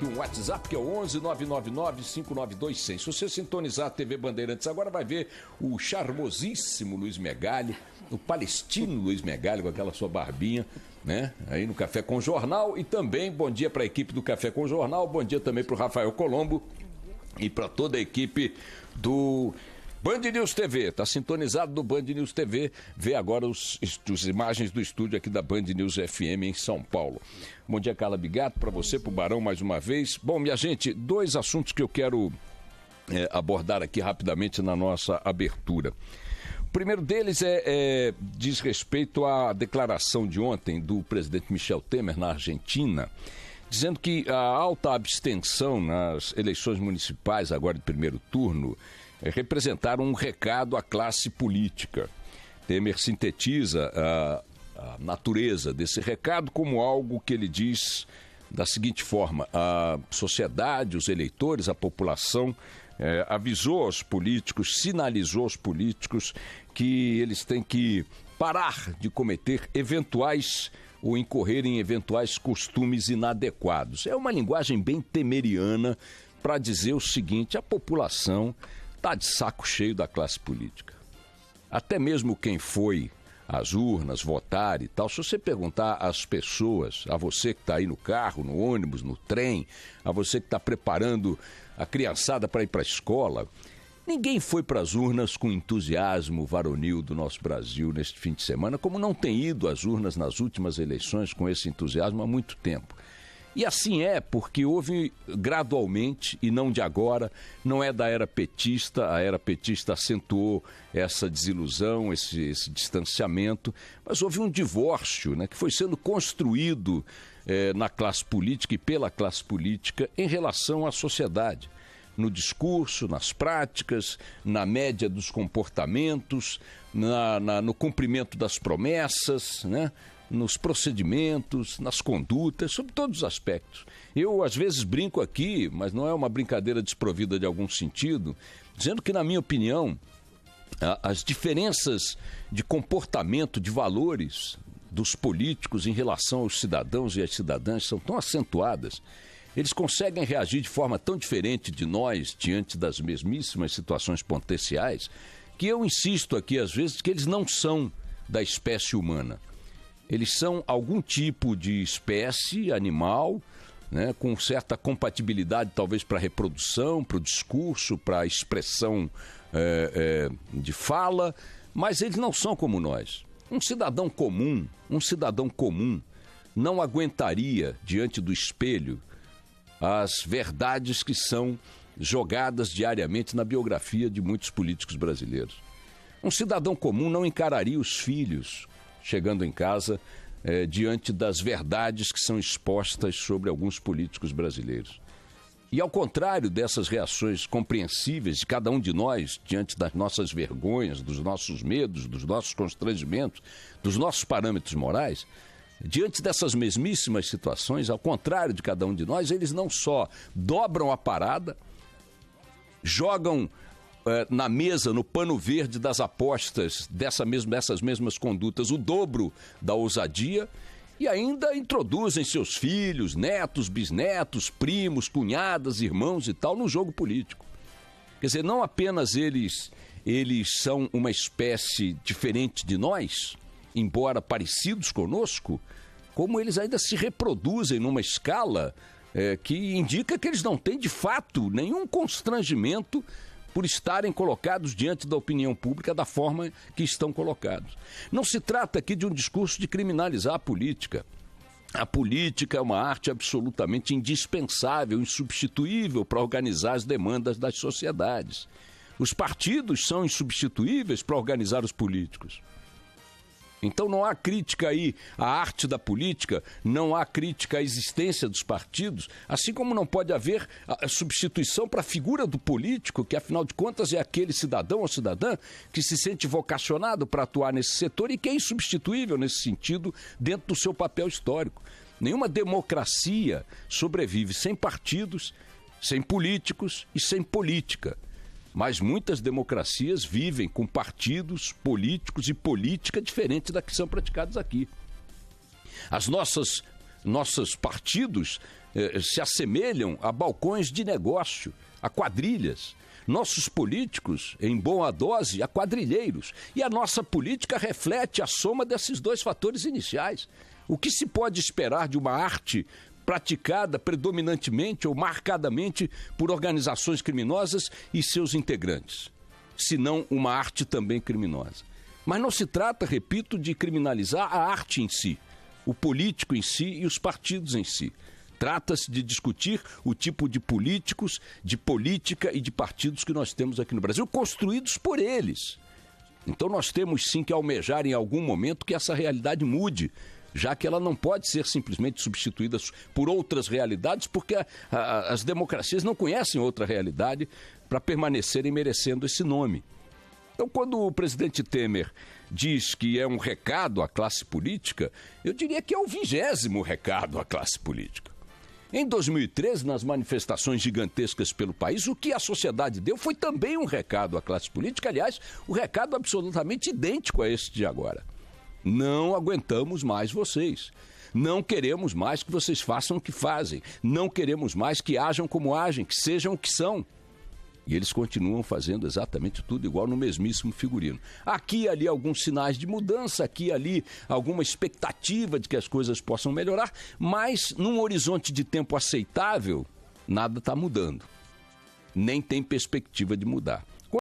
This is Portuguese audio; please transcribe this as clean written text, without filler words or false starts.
Um WhatsApp que é o 11-999-592-100. Se você sintonizar a TV Bandeirantes agora, vai ver o charmosíssimo Luiz Megali, o palestino Luiz Megali, com aquela sua barbinha, né? Aí no Café com Jornal. E também bom dia para a equipe do Café com Jornal, bom dia também para o Rafael Colombo e para toda a equipe do Band News TV. Está sintonizado no Band News TV. Vê agora as imagens do estúdio aqui da Band News FM em São Paulo. Bom dia, Carla Bigato, para você, para o Barão, mais uma vez. Bom, minha gente, dois assuntos que eu quero abordar aqui rapidamente na nossa abertura. O primeiro deles diz respeito à declaração de ontem do presidente Michel Temer na Argentina, dizendo que a alta abstenção nas eleições municipais, agora de primeiro turno, representaram um recado à classe política. Temer sintetiza a natureza desse recado como algo que ele diz da seguinte forma: a sociedade, os eleitores, a população avisou aos políticos, sinalizou aos políticos que eles têm que parar de cometer eventuais ou incorrer em eventuais costumes inadequados. É uma linguagem bem temeriana para dizer o seguinte: a população está de saco cheio da classe política. Até mesmo quem foi às urnas votar e tal, se você perguntar às pessoas, a você que está aí no carro, no ônibus, no trem, a você que está preparando a criançada para ir para a escola, ninguém foi para as urnas com entusiasmo varonil do nosso Brasil neste fim de semana, como não tem ido às urnas nas últimas eleições com esse entusiasmo há muito tempo. E assim é porque houve gradualmente, e não de agora, não é da era petista, a era petista acentuou essa desilusão, esse distanciamento, mas houve um divórcio, né, que foi sendo construído na classe política e pela classe política em relação à sociedade. No discurso, nas práticas, na média dos comportamentos, no cumprimento das promessas, né? Nos procedimentos, nas condutas, sobre todos os aspectos. Eu, às vezes, brinco aqui, mas não é uma brincadeira desprovida de algum sentido, dizendo que, na minha opinião, as diferenças de comportamento, de valores dos políticos em relação aos cidadãos e às cidadãs são tão acentuadas, eles conseguem reagir de forma tão diferente de nós diante das mesmíssimas situações potenciais, que eu insisto aqui, às vezes, que eles não são da espécie humana. Eles são algum tipo de espécie animal, né, com certa compatibilidade talvez para a reprodução, para o discurso, para a expressão de fala, mas eles não são como nós. Um cidadão comum não aguentaria diante do espelho as verdades que são jogadas diariamente na biografia de muitos políticos brasileiros. Um cidadão comum não encararia os filhos chegando em casa diante das verdades que são expostas sobre alguns políticos brasileiros. E ao contrário dessas reações compreensíveis de cada um de nós diante das nossas vergonhas, dos nossos medos, dos nossos constrangimentos, dos nossos parâmetros morais, diante dessas mesmíssimas situações, ao contrário de cada um de nós, eles não só dobram a parada, jogam na mesa, no pano verde das apostas dessas mesmas condutas, o dobro da ousadia, e ainda introduzem seus filhos, netos, bisnetos, primos, cunhadas, irmãos e tal no jogo político. Quer dizer, não apenas eles são uma espécie diferente de nós, embora parecidos conosco, como eles ainda se reproduzem numa escala que indica que eles não têm, de fato, nenhum constrangimento por estarem colocados diante da opinião pública da forma que estão colocados. Não se trata aqui de um discurso de criminalizar a política. A política é uma arte absolutamente indispensável, insubstituível para organizar as demandas das sociedades. Os partidos são insubstituíveis para organizar os políticos. Então não há crítica aí à arte da política, não há crítica à existência dos partidos, assim como não pode haver a substituição para a figura do político, que afinal de contas é aquele cidadão ou cidadã que se sente vocacionado para atuar nesse setor e que é insubstituível nesse sentido dentro do seu papel histórico. Nenhuma democracia sobrevive sem partidos, sem políticos e sem política. Mas muitas democracias vivem com partidos políticos e política diferente da que são praticados aqui. Nossos partidos se assemelham a balcões de negócio, a quadrilhas. Nossos políticos, em boa dose, a quadrilheiros. E a nossa política reflete a soma desses dois fatores iniciais. O que se pode esperar de uma arte praticada predominantemente ou marcadamente por organizações criminosas e seus integrantes, se não uma arte também criminosa? Mas não se trata, repito, de criminalizar a arte em si, o político em si e os partidos em si. Trata-se de discutir o tipo de políticos, de política e de partidos que nós temos aqui no Brasil, construídos por eles. Então nós temos sim que almejar em algum momento que essa realidade mude, já que ela não pode ser simplesmente substituída por outras realidades, porque as democracias não conhecem outra realidade para permanecerem merecendo esse nome. Então, quando o presidente Temer diz que é um recado à classe política, eu diria que é o 20º recado à classe política. Em 2013, nas manifestações gigantescas pelo país, o que a sociedade deu foi também um recado à classe política, aliás, um recado absolutamente idêntico a esse de agora. Não aguentamos mais vocês. Não queremos mais que vocês façam o que fazem. Não queremos mais que ajam como agem, que sejam o que são. E eles continuam fazendo exatamente tudo igual no mesmíssimo figurino. Aqui e ali alguns sinais de mudança, aqui e ali alguma expectativa de que as coisas possam melhorar, mas num horizonte de tempo aceitável, nada está mudando. Nem tem perspectiva de mudar.